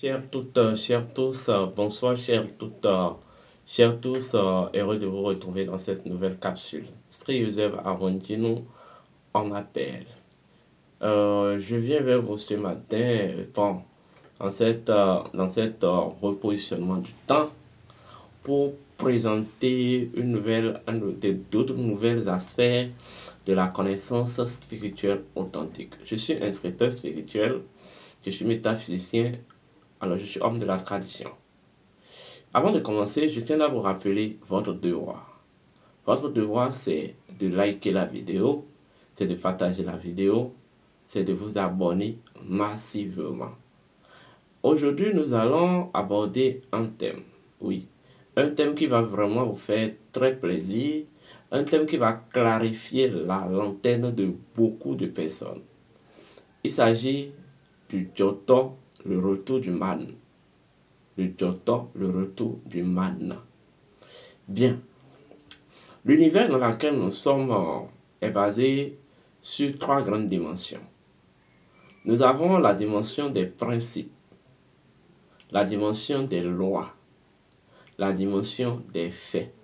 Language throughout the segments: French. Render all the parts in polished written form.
Chers toutes, chers tous, bonsoir, chers tous, heureux de vous retrouver dans cette nouvelle capsule. Sri Joseph Arondino, on m'appelle. Je viens vers vous ce matin, bon, dans cette repositionnement du temps pour présenter d'autres nouvelles aspects de la connaissance spirituelle authentique. Je suis instructeur spirituel, je suis métaphysicien. Alors, je suis homme de la tradition. Avant de commencer, je tiens à vous rappeler votre devoir. Votre devoir, c'est de liker la vidéo, c'est de partager la vidéo, c'est de vous abonner massivement. Aujourd'hui, nous allons aborder un thème. Oui, un thème qui va vraiment vous faire très plaisir, un thème qui va clarifier la lanterne de beaucoup de personnes. Il s'agit du Joto, le retour du man. Le Joto, le retour du man. Bien. L'univers dans lequel nous sommes est basé sur trois grandes dimensions. Nous avons la dimension des principes, la dimension des lois, la dimension des faits.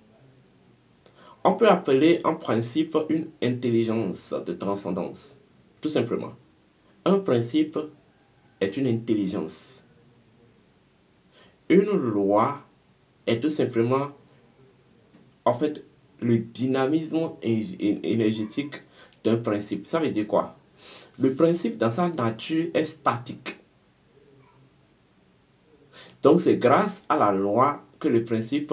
On peut appeler un principe une intelligence de transcendance, tout simplement. Un principe est une intelligence. Une loi est tout simplement, en fait, le dynamisme énergétique d'un principe. Ça veut dire quoi? Le principe, dans sa nature, est statique. Donc, c'est grâce à la loi que le principe,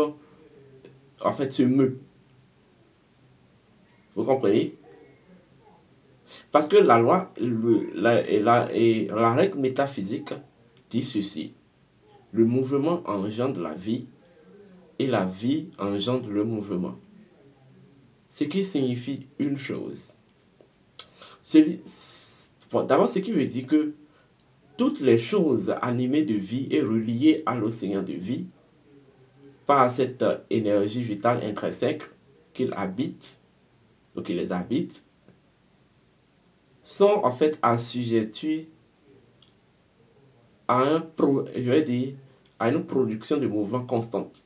en fait, se meut. Vous comprenez? Parce que la loi, la règle métaphysique dit ceci. Le mouvement engendre la vie et la vie engendre le mouvement. Ce qui signifie une chose. D'abord, ce qui veut dire que toutes les choses animées de vie et reliées à l'océan de vie, par cette énergie vitale intrinsèque qu'il habite, donc il les habite, sont en fait assujetties à à une production de mouvement constante.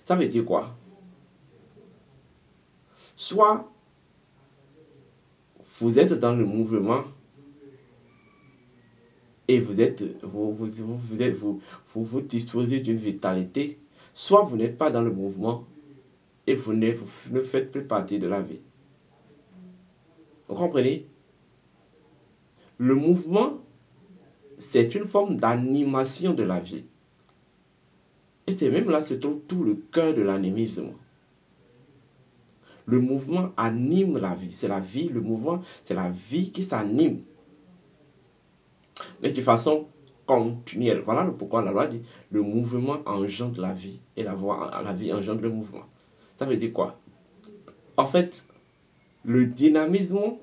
Ça veut dire quoi? Soit vous êtes dans le mouvement et vous disposez d'une vitalité, soit vous n'êtes pas dans le mouvement et vous ne faites plus partie de la vie. Vous comprenez? Le mouvement, c'est une forme d'animation de la vie. Et c'est même là se trouve tout le cœur de l'animisme. Le mouvement anime la vie. C'est la vie, le mouvement, c'est la vie qui s'anime. Mais de façon continuelle. Voilà pourquoi la loi dit le mouvement engendre la vie et la vie engendre le mouvement. Ça veut dire quoi? En fait, le dynamisme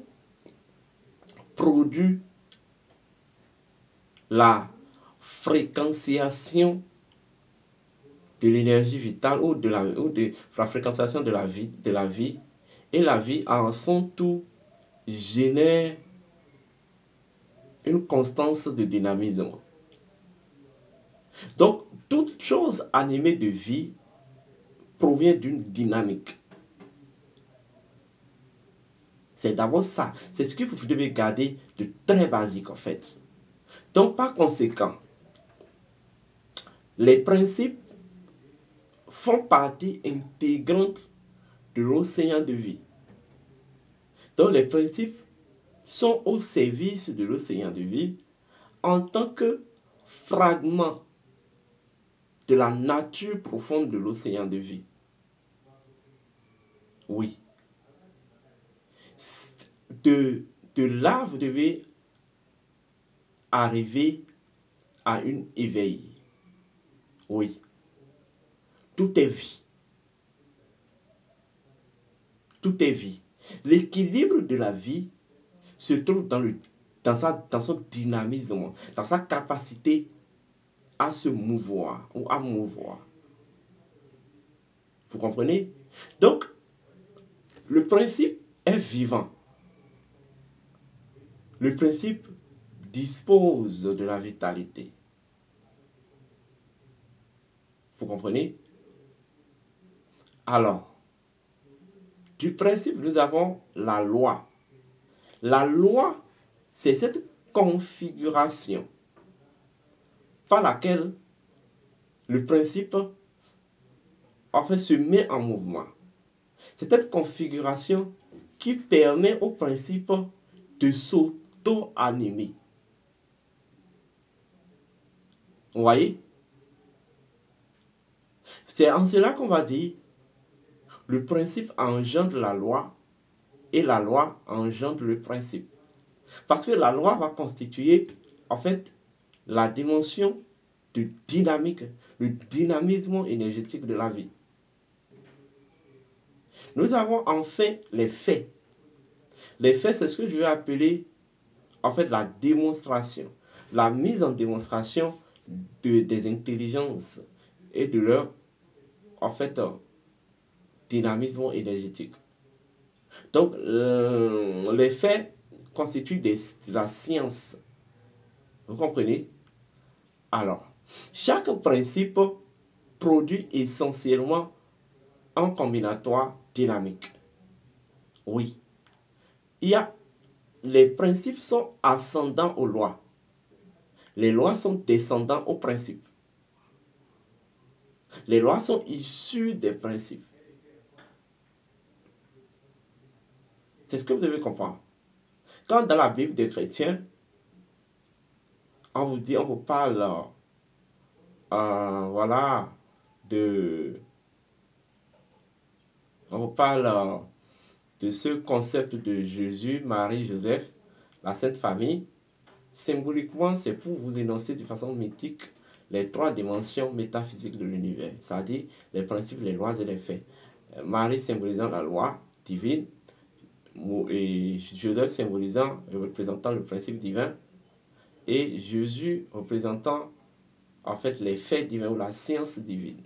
produit la fréquenciation de l'énergie vitale ou de la fréquenciation de la vie, et la vie en son tour génère une constance de dynamisme. Donc, toute chose animée de vie provient d'une dynamique. C'est d'abord ça. C'est ce que vous devez garder de très basique en fait. Donc, par conséquent, les principes font partie intégrante de l'océan de vie. Donc, les principes sont au service de l'océan de vie en tant que fragment de la nature profonde de l'océan de vie. Oui. De là, vous devez arriver à un éveil. Oui. Tout est vie. Tout est vie. L'équilibre de la vie se trouve dans son dynamisme, dans sa capacité à se mouvoir ou à mouvoir. Vous comprenez? Donc, le principe est vivant. Le principe dispose de la vitalité. Vous comprenez? Alors, du principe, nous avons la loi. La loi, c'est cette configuration par laquelle le principe en fait se met en mouvement. C'est cette configuration qui permet au principe de s'auto-animer. Vous voyez? C'est en cela qu'on va dire le principe engendre la loi et la loi engendre le principe. Parce que la loi va constituer en fait la dimension de dynamique, le dynamisme énergétique de la vie. Nous avons enfin les faits. Les faits, c'est ce que je vais appeler en fait la démonstration, la mise en démonstration des intelligences et de leur en fait dynamisme énergétique. Donc les faits constituent de la science. Vous comprenez? Alors, chaque principe produit essentiellement un combinatoire dynamique. Oui, les principes sont ascendants aux lois. Les lois sont descendants aux principes. Les lois sont issues des principes. C'est ce que vous devez comprendre. Quand dans la Bible des chrétiens, on vous parle, voilà, on vous parle de ce concept de Jésus, Marie, Joseph, la Sainte Famille. Symboliquement, c'est pour vous énoncer de façon mythique les trois dimensions métaphysiques de l'univers, c'est-à-dire les principes, les lois et les faits. Marie symbolisant la loi divine, et Joseph symbolisant et représentant le principe divin, et Jésus représentant en fait les faits divins ou la science divine.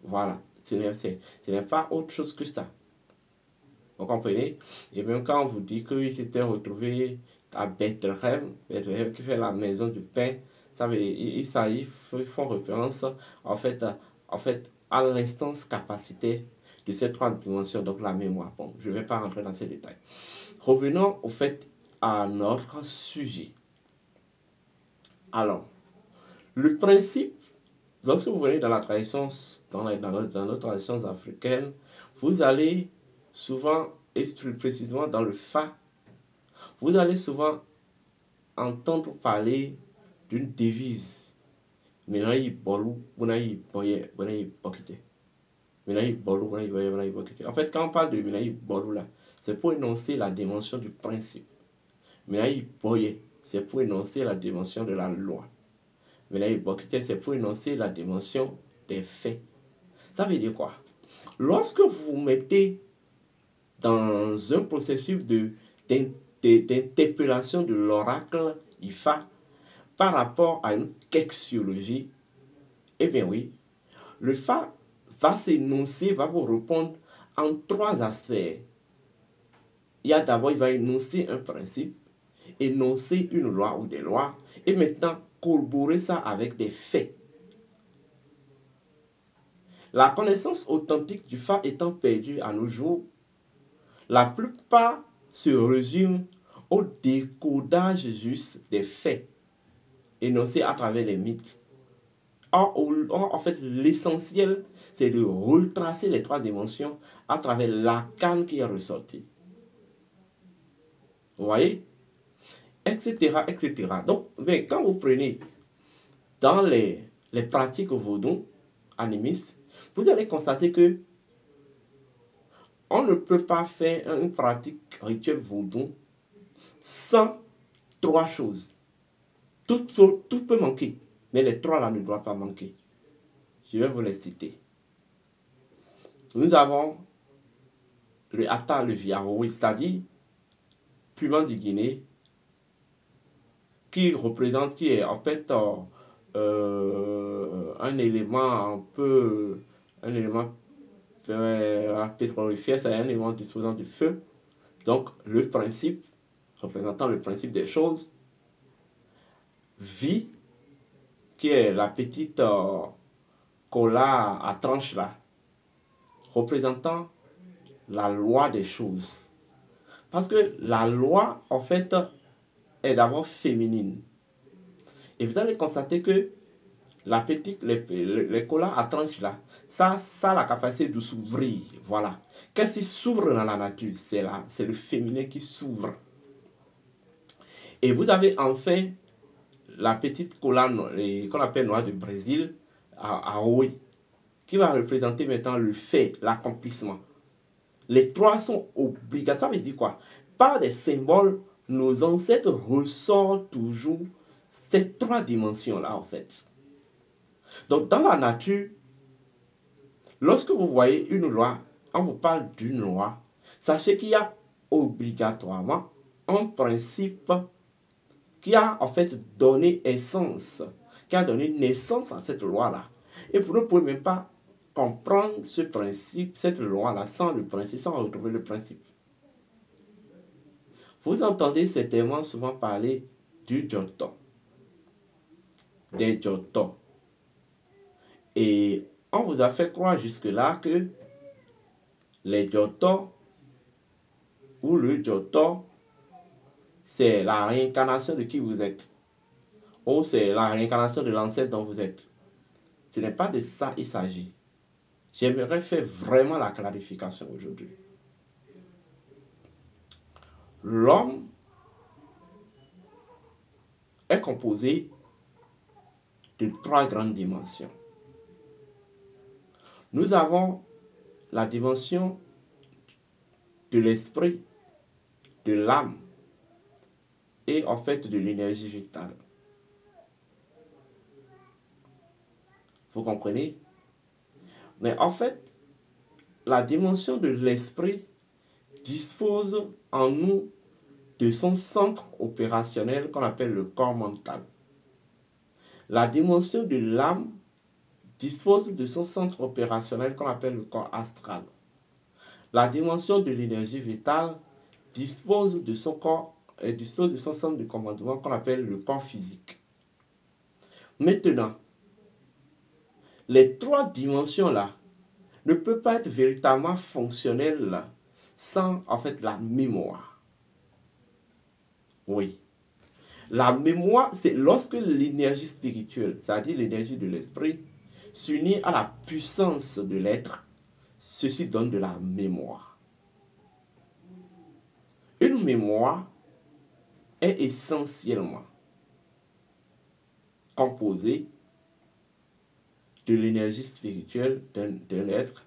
Voilà, ce n'est pas autre chose que ça. Vous comprenez? Et même quand on vous dit qu'ils s'étaient retrouvés à Bethléem, Bethléem qui fait la maison du pain, ça veut dire, ils font référence en fait à l'instance capacité de ces trois dimensions, donc la mémoire. Bon, je ne vais pas rentrer dans ces détails. Revenons au fait à notre sujet. Alors, le principe, lorsque vous venez dans la tradition, dans nos traditions africaines, vous allez souvent, et plus précisément dans le Fa, vous allez souvent entendre parler d'une devise. En fait, quand on parle de Minayi Bolou là, c'est pour énoncer la dimension du principe. Minayi Boye, c'est pour énoncer la dimension de la loi. Minayi Bokite, c'est pour énoncer la dimension des faits. Ça veut dire quoi? Lorsque vous vous mettez dans un processus d'interpellation de l'oracle Ifa par rapport à une kexiologie, eh bien oui, le Fa va s'énoncer, va vous répondre en trois aspects. Il va énoncer un principe, énoncer une loi ou des lois, et maintenant corroborer ça avec des faits. La connaissance authentique du Fa étant perdue à nos jours, la plupart se résument au décodage juste des faits énoncés à travers les mythes. Or, en fait, l'essentiel, c'est de retracer les trois dimensions à travers l'arcane qui est ressorti. Vous voyez? Etc., etc. Donc, quand vous prenez dans les pratiques vaudou animistes, vous allez constater que on ne peut pas faire une pratique rituelle vaudou sans trois choses. Tout peut manquer, mais les trois là ne doivent pas manquer. Je vais vous les citer. Nous avons le Ata, le Viaroui, c'est-à-dire Puma du Guinée, qui est en fait un élément pétrolifère, c'est un élément disposant du feu. Donc le principe, représentant le principe des choses, vie, qui est la petite cola à tranche là, représentant la loi des choses. Parce que la loi, en fait, est d'abord féminine. Et vous allez constater que la petite, les colas à tranche là, ça a la capacité de s'ouvrir. Voilà. Qu'est-ce qui s'ouvre dans la nature? C'est le féminin qui s'ouvre. Et vous avez enfin la petite cola qu'on appelle noix du Brésil, à Oi, qui va représenter maintenant le fait, l'accomplissement. Les trois sont obligatoires. Ça veut dire quoi? Par des symboles, nos ancêtres ressortent toujours ces trois dimensions-là, en fait. Donc, dans la nature, lorsque vous voyez une loi, on vous parle d'une loi, sachez qu'il y a obligatoirement un principe qui a en fait donné essence, qui a donné naissance à cette loi-là. Et vous ne pouvez même pas comprendre ce principe, cette loi-là, sans le principe, sans retrouver le principe. Vous entendez certainement souvent parler du Joto, des Joto. Et on vous a fait croire jusque-là que les Joto ou le Joto, c'est la réincarnation de qui vous êtes. Ou c'est la réincarnation de l'ancêtre dont vous êtes. Ce n'est pas de ça il s'agit. J'aimerais faire vraiment la clarification aujourd'hui. L'homme est composé de trois grandes dimensions. Nous avons la dimension de l'esprit, de l'âme et en fait de l'énergie vitale. Vous comprenez? Mais en fait, la dimension de l'esprit dispose en nous de son centre opérationnel qu'on appelle le corps mental. La dimension de l'âme dispose de son centre opérationnel qu'on appelle le corps astral. La dimension de l'énergie vitale dispose de son corps et dispose de son centre de commandement qu'on appelle le corps physique. Maintenant, les trois dimensions-là ne peuvent pas être véritablement fonctionnelles sans en fait la mémoire. Oui. La mémoire, c'est lorsque l'énergie spirituelle, c'est-à-dire l'énergie de l'esprit, s'unit à la puissance de l'être, ceci donne de la mémoire. Une mémoire est essentiellement composée de l'énergie spirituelle d'un être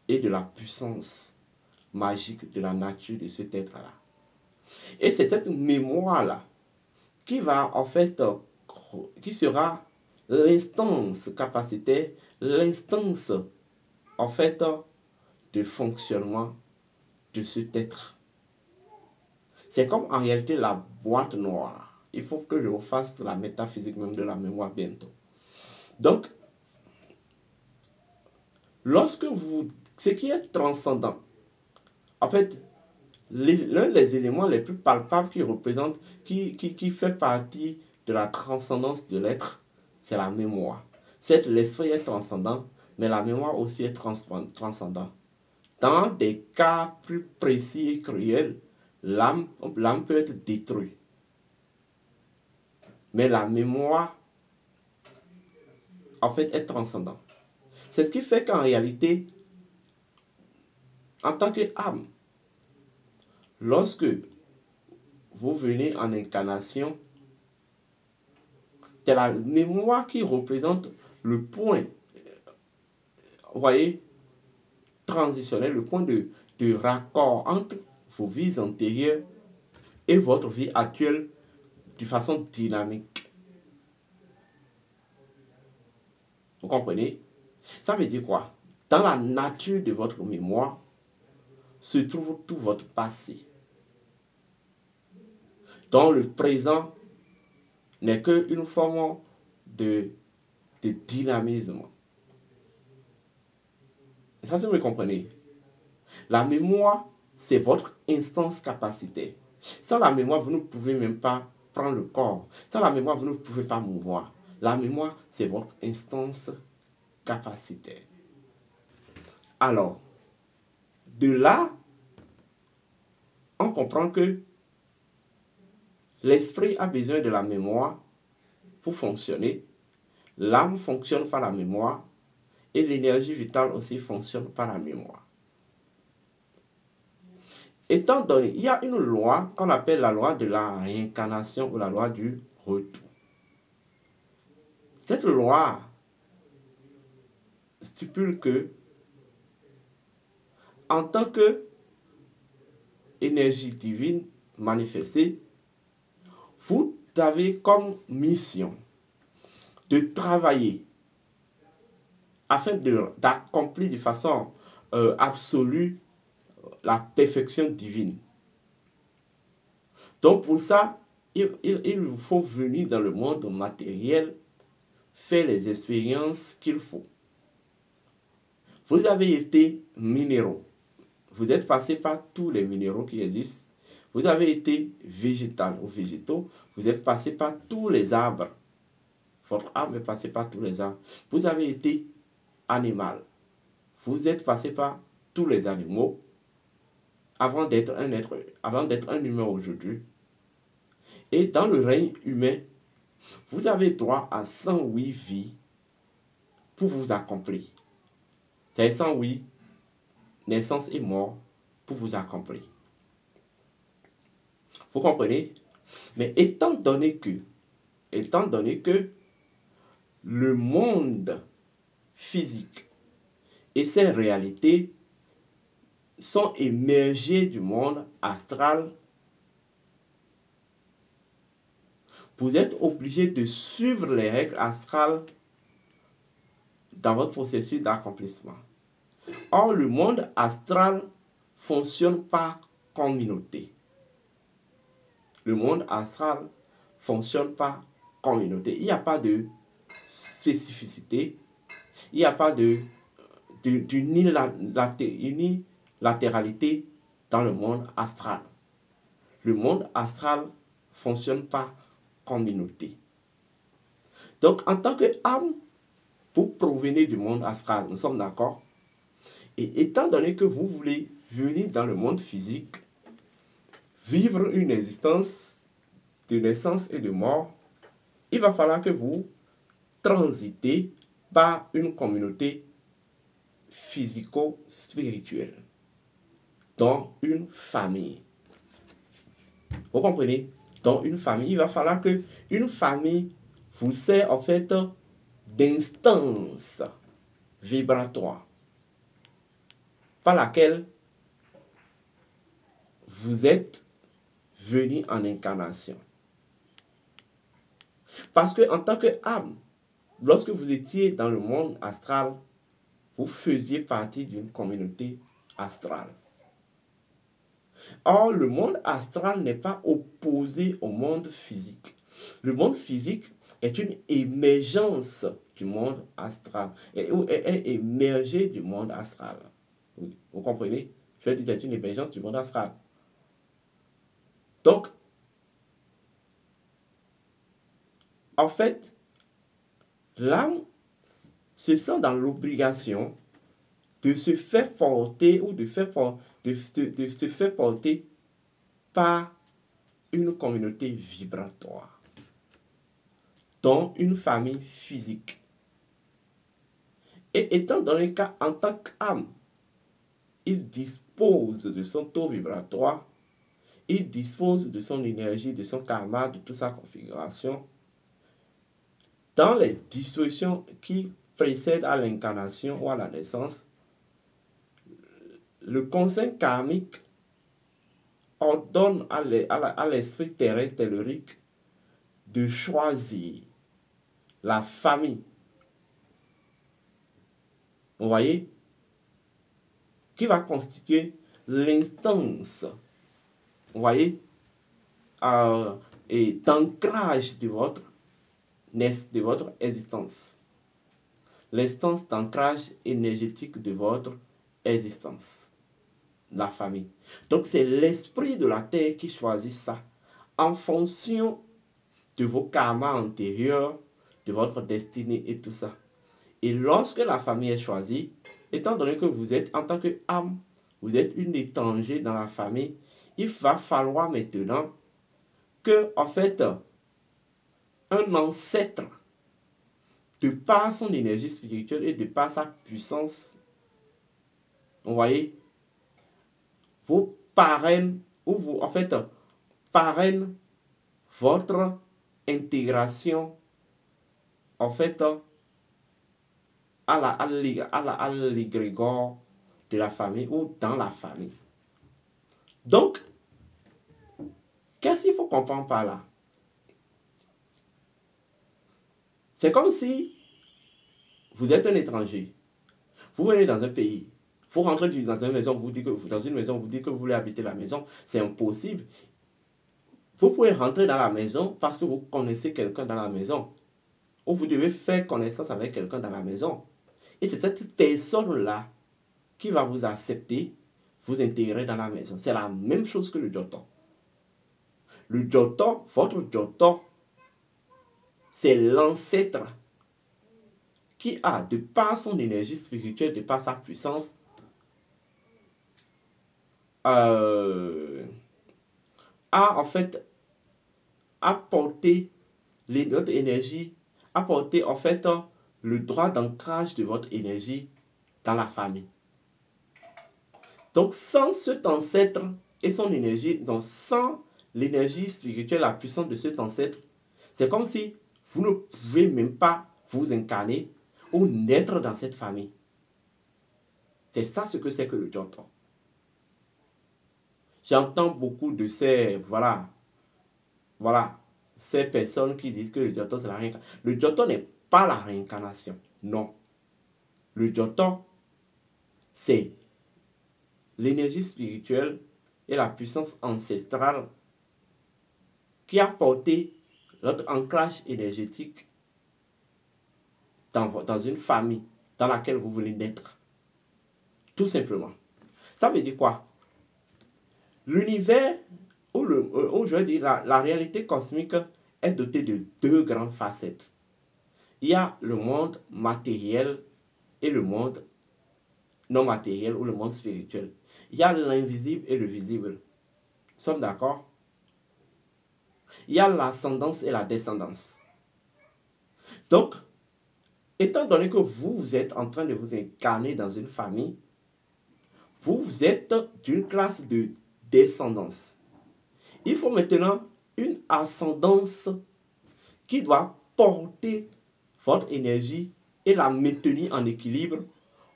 et de la puissance magique de la nature de cet être-là. Et c'est cette mémoire-là qui va en fait, qui sera l'instance capacitaire, l'instance en fait de fonctionnement de cet être. C'est comme en réalité la boîte noire. Il faut que je vous fasse la métaphysique même de la mémoire bientôt. Donc, lorsque vous... Ce qui est transcendant, en fait, l'un des éléments les plus palpables qui représente, qui fait partie de la transcendance de l'être, c'est la mémoire. Certes, l'esprit est transcendant, mais la mémoire aussi est transcendante. Dans des cas plus précis et cruels, l'âme peut être détruite. Mais la mémoire, en fait, est transcendante. C'est ce qui fait qu'en réalité, en tant qu'âme, lorsque vous venez en incarnation, c'est la mémoire qui représente le point, vous voyez, transitionnel, le point de raccord entre vos vies antérieures et votre vie actuelle de façon dynamique. Vous comprenez? Ça veut dire quoi? Dans la nature de votre mémoire se trouve tout votre passé. Donc le présent n'est qu'une forme de dynamisme. Et ça, vous me comprenez? La mémoire, c'est votre instance capacitaire. Sans la mémoire, vous ne pouvez même pas prendre le corps. Sans la mémoire, vous ne pouvez pas mouvoir. La mémoire, c'est votre instance capacitaire. Alors, de là, on comprend que l'esprit a besoin de la mémoire pour fonctionner. L'âme fonctionne par la mémoire et l'énergie vitale aussi fonctionne par la mémoire. Étant donné, il y a une loi qu'on appelle la loi de la réincarnation ou la loi du retour. Cette loi stipule que, en tant que énergie divine manifestée, vous avez comme mission de travailler afin d'accomplir de façon absolue la perfection divine. Donc pour ça, il vous faut venir dans le monde matériel, faire les expériences qu'il faut. Vous avez été minéraux. Vous êtes passé par tous les minéraux qui existent. Vous avez été végétal ou végétaux. Vous êtes passé par tous les arbres. Votre âme est passée par tous les arbres. Vous avez été animal. Vous êtes passé par tous les animaux avant d'être un humain aujourd'hui. Et dans le règne humain, vous avez droit à 108 vies pour vous accomplir. C'est 108 naissance et mort pour vous accomplir. Vous comprenez? Mais étant donné que le monde physique et ses réalités sont émergées du monde astral, vous êtes obligé de suivre les règles astrales dans votre processus d'accomplissement. Or, le monde astral fonctionne par communauté. Le monde astral fonctionne par communauté. Il n'y a pas de spécificité, il n'y a pas d'unilatéralité dans le monde astral. Le monde astral fonctionne par communauté. Donc, en tant qu'âme, vous provenez du monde astral, nous sommes d'accord? Et étant donné que vous voulez venir dans le monde physique, vivre une existence de naissance et de mort, il va falloir que vous transitez par une communauté physico-spirituelle, dans une famille. Vous comprenez? Dans une famille, il va falloir que une famille vous sert en fait d'instance vibratoire par laquelle vous êtes venu en incarnation. Parce que en tant qu'âme, lorsque vous étiez dans le monde astral, vous faisiez partie d'une communauté astrale. Or, le monde astral n'est pas opposé au monde physique. Le monde physique est une émergence du monde astral, est émergé du monde astral. Oui, vous comprenez? Je dis que c'est une émergence du monde astral. Donc, en fait, l'âme se sent dans l'obligation de se faire porter ou de se faire porter par une communauté vibratoire, dont une famille physique. Et étant donné qu'en tant qu'âme, il dispose de son taux vibratoire, il dispose de son énergie, de son karma, de toute sa configuration, dans les dispositions qui précèdent à l'incarnation ou à la naissance, le conseil karmique ordonne à l'esprit terrestre tellurique de choisir la famille. Vous voyez? Qui va constituer l'instance, vous voyez, et d'ancrage de votre existence. L'instance d'ancrage énergétique de votre existence. La famille. Donc c'est l'esprit de la terre qui choisit ça en fonction de vos karmas antérieurs, de votre destinée et tout ça. Et lorsque la famille est choisie, étant donné que vous êtes, en tant qu'âme, vous êtes une étranger dans la famille, il va falloir maintenant que, en fait, un ancêtre, de par son énergie spirituelle et de par sa puissance, vous voyez, vous parraine, ou vous, en fait, parraine votre intégration, en fait, à l'égrégore de la famille ou dans la famille. Donc, qu'est-ce qu'il faut comprendre par là? C'est comme si vous êtes un étranger. Vous venez dans un pays. Vous rentrez dans une maison, vous dites que vous voulez habiter la maison. C'est impossible. Vous pouvez rentrer dans la maison parce que vous connaissez quelqu'un dans la maison. Ou vous devez faire connaissance avec quelqu'un dans la maison. Et c'est cette personne-là qui va vous accepter, vous intégrer dans la maison. C'est la même chose que le Joton. Le Joton, votre Joton, c'est l'ancêtre qui a, de par son énergie spirituelle, de par sa puissance, a en fait apporté votre énergie, apporté en fait le droit d'ancrage de votre énergie dans la famille. Donc sans cet ancêtre et son énergie, donc sans l'énergie spirituelle, la puissance de cet ancêtre, c'est comme si vous ne pouvez même pas vous incarner ou naître dans cette famille. C'est ça ce que c'est que le Joton. J'entends beaucoup de ces, ces personnes qui disent que le Joton c'est la réincarnation. Le Joton n'est pas la réincarnation, non. Le Joton, c'est l'énergie spirituelle et la puissance ancestrale qui a porté notre ancrage énergétique dans une famille dans laquelle vous voulez naître. Tout simplement. Ça veut dire quoi? L'univers, ou je veux dire, la réalité cosmique est dotée de deux grandes facettes. Il y a le monde matériel et le monde non matériel ou le monde spirituel. Il y a l'invisible et le visible. Nous sommes d'accord? Il y a l'ascendance et la descendance. Donc, étant donné que vous êtes en train de vous incarner dans une famille, vous êtes d'une classe de descendance. Il faut maintenant une ascendance qui doit porter votre énergie et la maintenir en équilibre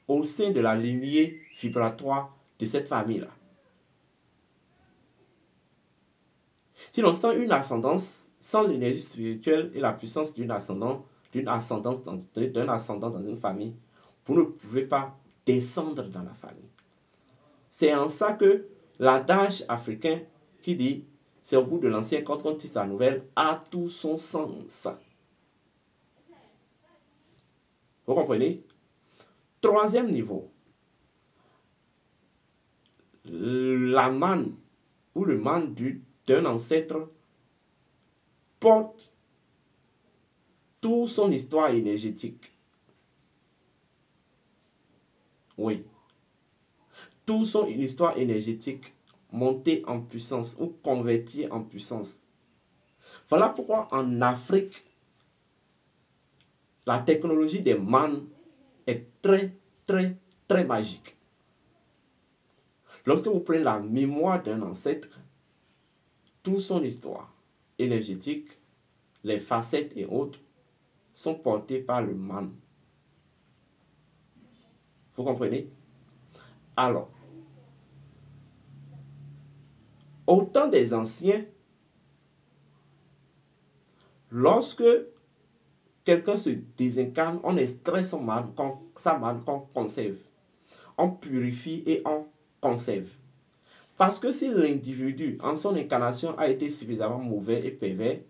au sein de la lignée vibratoire de cette famille-là. Sinon, sans une ascendance, sans l'énergie spirituelle et la puissance d'un ascendant dans une famille, vous ne pouvez pas descendre dans la famille. C'est en ça que l'adage africain qui dit « c'est au bout de l'ancien quand on tisse la nouvelle » a tout son sens. Vous comprenez? Troisième niveau. La manne ou le manne d'un ancêtre porte toute son histoire énergétique. Oui. Toute son histoire énergétique montée en puissance ou convertie en puissance. Voilà pourquoi en Afrique, la technologie des mannes est très, très, très magique. Lorsque vous prenez la mémoire d'un ancêtre, toute son histoire énergétique, les facettes et autres, sont portées par le man. Vous comprenez? Alors, au temps des anciens, lorsque quelqu'un se désincarne, on extrait sa manne qu'on conserve. On purifie et on conserve. Parce que si l'individu, en son incarnation, a été suffisamment mauvais et pervers,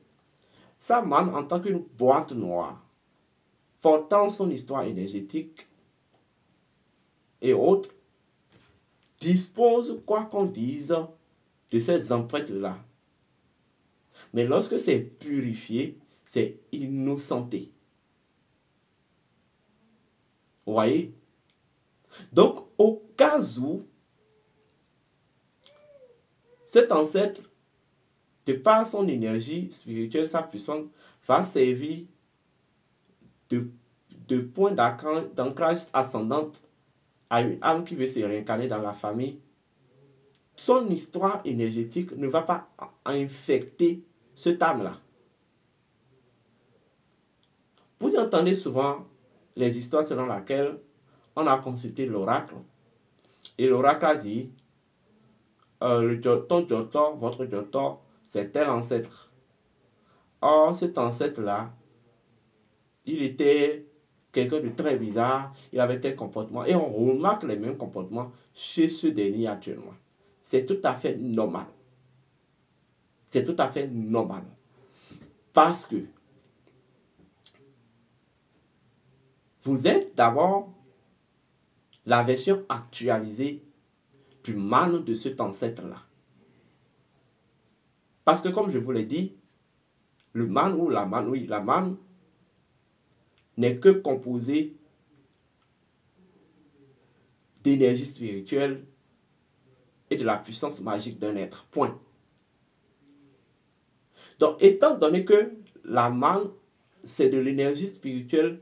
sa manne, en tant qu'une boîte noire, portant son histoire énergétique et autres, dispose, quoi qu'on dise, de ces empreintes-là. Mais lorsque c'est purifié, c'est innocenté. Vous voyez? Donc, au cas où cet ancêtre, de par son énergie spirituelle, sa puissance, va servir de point d'ancrage ascendante à une âme qui veut se réincarner dans la famille, son histoire énergétique ne va pas infecter cette âme-là. Vous entendez souvent les histoires selon lesquelles on a consulté l'oracle et l'oracle a dit ton Jotor, votre Jotor, c'est tel ancêtre. Or, cet ancêtre-là, il était quelqu'un de très bizarre, il avait tel comportement et on remarque les mêmes comportements chez ce dernier actuellement. C'est tout à fait normal. C'est tout à fait normal. Parce que vous êtes d'abord la version actualisée du man de cet ancêtre-là. Parce que comme je vous l'ai dit, le man ou la man, oui, la man n'est que composé d'énergie spirituelle et de la puissance magique d'un être. Point. Donc, étant donné que la man, c'est de l'énergie spirituelle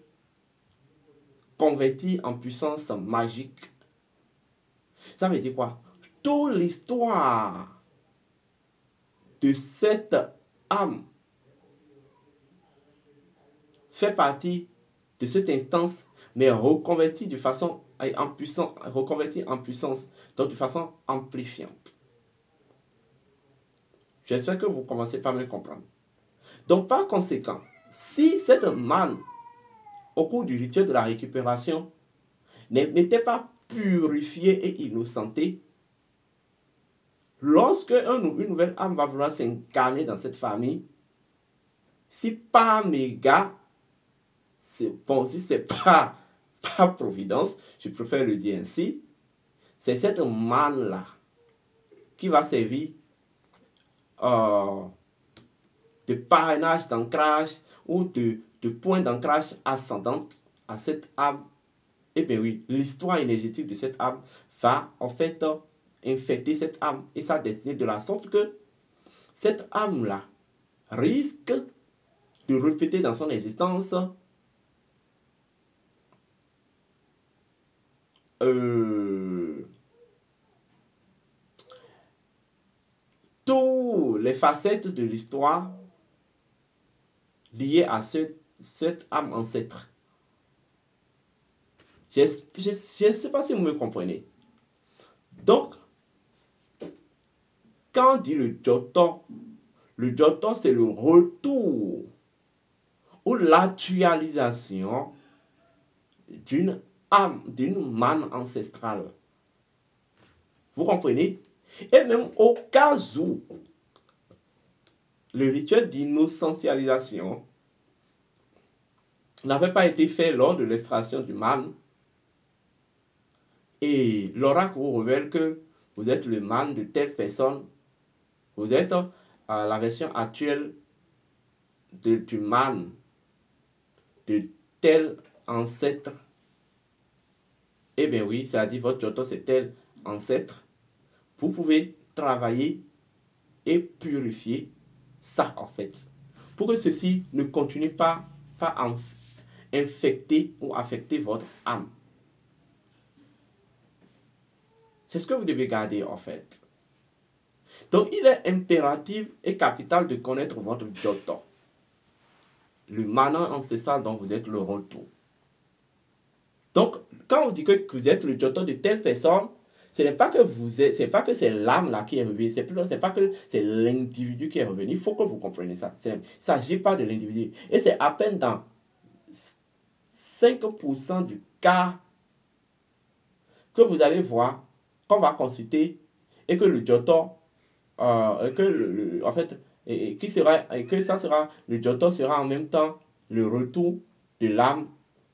convertie en puissance magique, ça veut dire quoi? Toute l'histoire de cette âme fait partie de cette instance, mais reconvertie de façon en puissance, donc de façon amplifiante. J'espère que vous commencez par me comprendre. Donc, par conséquent, si cette manne, au cours du rituel de la récupération, n'était pas purifiée et innocentée, lorsque une nouvelle âme va vouloir s'incarner dans cette famille, si par méga, c'est bon, si c'est pas par providence, je préfère le dire ainsi, c'est cette manne-là qui va servir de parrainage d'ancrage ou de point d'ancrage ascendant à cette âme. Eh bien oui, l'histoire énergétique de cette âme va en fait infecter cette âme et sa destinée de la sorte que cette âme-là risque de répéter dans son existence toutes les facettes de l'histoire liées à cette âme ancêtre. Je ne sais pas si vous me comprenez. Donc, quand on dit le Jotor c'est le retour ou l'actualisation d'une âme, d'une manne ancestrale. Vous comprenez? Et même au cas où le rituel d'innocentialisation n'avait pas été fait lors de l'extraction du man, et l'oracle vous révèle que vous êtes le man de telle personne, vous êtes la version actuelle du man de tel ancêtre. Eh bien oui, c'est-à-dire votre Jotor c'est tel ancêtre. Vous pouvez travailler et purifier ça en fait, pour que ceci ne continue pas à infecter ou affecter votre âme. C'est ce que vous devez garder en fait. Donc il est impératif et capital de connaître votre Jotor, le manant ancestral dont vous êtes le retour. Donc quand on dit que vous êtes le Jotor de telle personne, ce n'est pas que c'est pas que c'est l'âme là qui est revenue, c'est pas que c'est l'individu qui est revenu. Il faut que vous compreniez ça. Il ne s'agit pas de l'individu. Et c'est à peine dans 5% du cas que vous allez voir qu'on va consulter et que le Jotor, en fait, que ça sera, le Jotor sera en même temps le retour de l'âme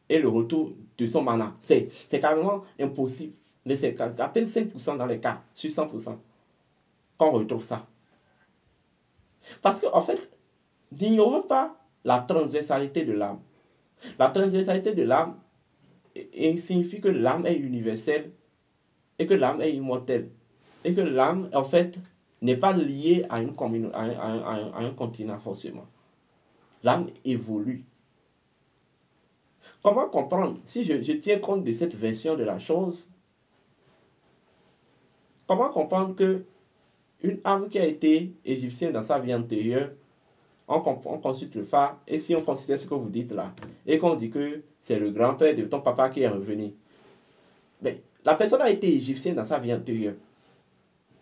et le retour de son mana. C'est carrément impossible. Mais c'est à peine 5% dans les cas, sur 100%, qu'on retrouve ça. Parce qu'en fait, n'ignorons pas la transversalité de l'âme. La transversalité de l'âme et signifie que l'âme est universelle et que l'âme est immortelle. Et que l'âme, en fait, n'est pas liée à, à un continent forcément. L'âme évolue. Comment comprendre, si je tiens compte de cette version de la chose, comment comprendre que une âme qui a été égyptienne dans sa vie antérieure, on consulte le phare, et si on considère ce que vous dites là, et qu'on dit que c'est le grand-père de ton papa qui est revenu, mais la personne a été égyptienne dans sa vie antérieure.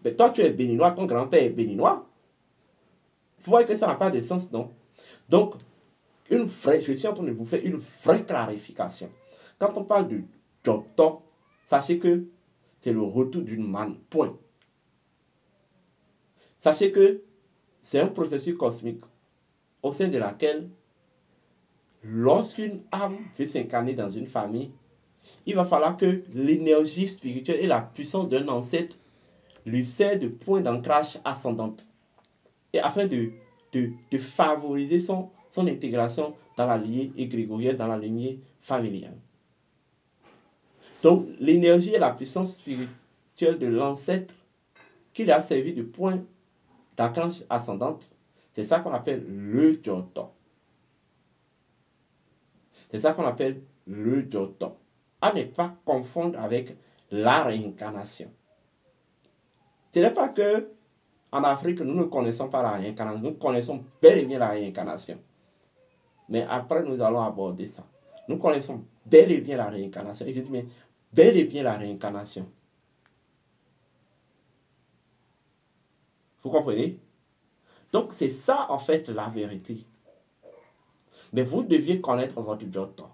Mais toi, tu es béninois, ton grand-père est béninois. Vous voyez que ça n'a pas de sens, non? Donc, je suis en train de vous faire une vraie clarification. Quand on parle de Joto, sachez que c'est le retour d'une manne. Point. Sachez que c'est un processus cosmique au sein de laquelle, lorsqu'une âme veut s'incarner dans une famille, il va falloir que l'énergie spirituelle et la puissance d'un ancêtre lui servent de point d'ancrage ascendante. Et afin de favoriser son intégration dans la lignée égrégorienne, dans la lignée familiale. Donc, l'énergie et la puissance spirituelle de l'ancêtre qui lui a servi de point d'ancrage ascendante, c'est ça qu'on appelle le Joto. C'est ça qu'on appelle le Joto. À ne pas confondre avec la réincarnation. Ce n'est pas que en Afrique, nous ne connaissons pas la réincarnation. Nous connaissons bel et bien la réincarnation. Mais après, nous allons aborder ça. Nous connaissons bel et bien la réincarnation. Et je dis, mais bel et bien la réincarnation. Vous comprenez? Donc, c'est ça, en fait, la vérité. Mais vous deviez connaître votre Joto.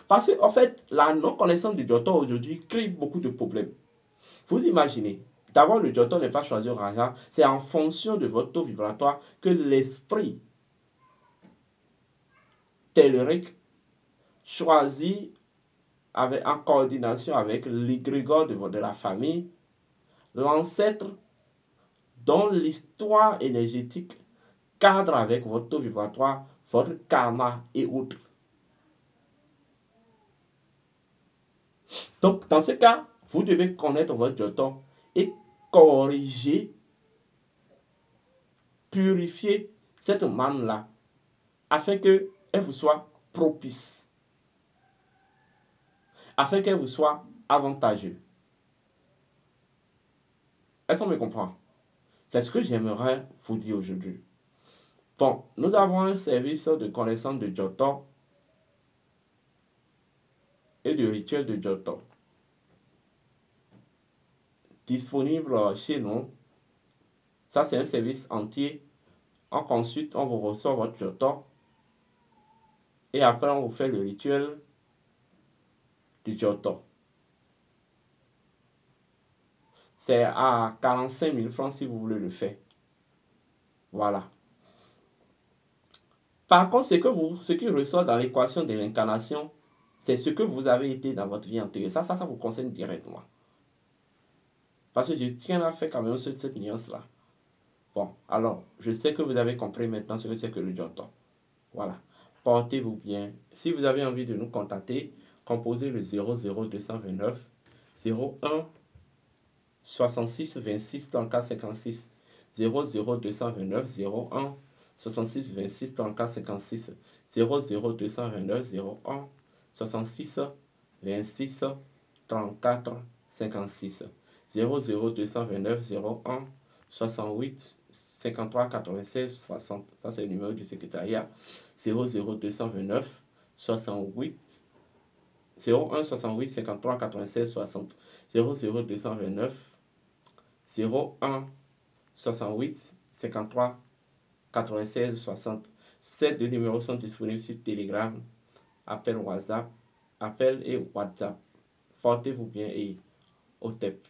Parce que, en fait, la non-connaissance du Joto aujourd'hui crée beaucoup de problèmes. Vous imaginez, d'abord, le Joto n'est pas choisi au hasard. C'est en fonction de votre taux vibratoire que l'esprit tellurique choisi en coordination avec l'égrégore de la famille, l'ancêtre dont l'histoire énergétique cadre avec votre taux vibratoire, votre karma et autres. Donc, dans ce cas, vous devez connaître votre Joto et corriger, purifier cette manne-là, afin qu'elle vous soit propice, afin qu'elle vous soit avantageuse. Est-ce qu'on me comprend? C'est ce que j'aimerais vous dire aujourd'hui. Bon, nous avons un service de connaissance de Joto et de rituel de Joto disponible chez nous. Ça, c'est un service entier. On consulte, on vous reçoit votre Joto et après, on vous fait le rituel du Joto. C'est à 45 000 francs si vous voulez le faire. Voilà. Par contre, ce qui ressort dans l'équation de l'incarnation, c'est ce que vous avez été dans votre vie antérieure. Ça vous concerne directement. Parce que je tiens à faire quand même cette nuance-là. Bon, alors, je sais que vous avez compris maintenant ce que c'est que le Joto. Voilà. Portez-vous bien. Si vous avez envie de nous contacter, composez le 00229 01 66 26 34 56. 00229 01 66 26 34 56. 00229 01 66 26 34 56. 00229 01 68 53 96 60. Ça, c'est le numéro du secrétariat. 00229 68 01 68 53 96 60. 00229 01 68 53 96 60. Ces deux numéros sont disponibles sur Telegram, appel WhatsApp, appel et WhatsApp. Portez-vous bien et au TEP.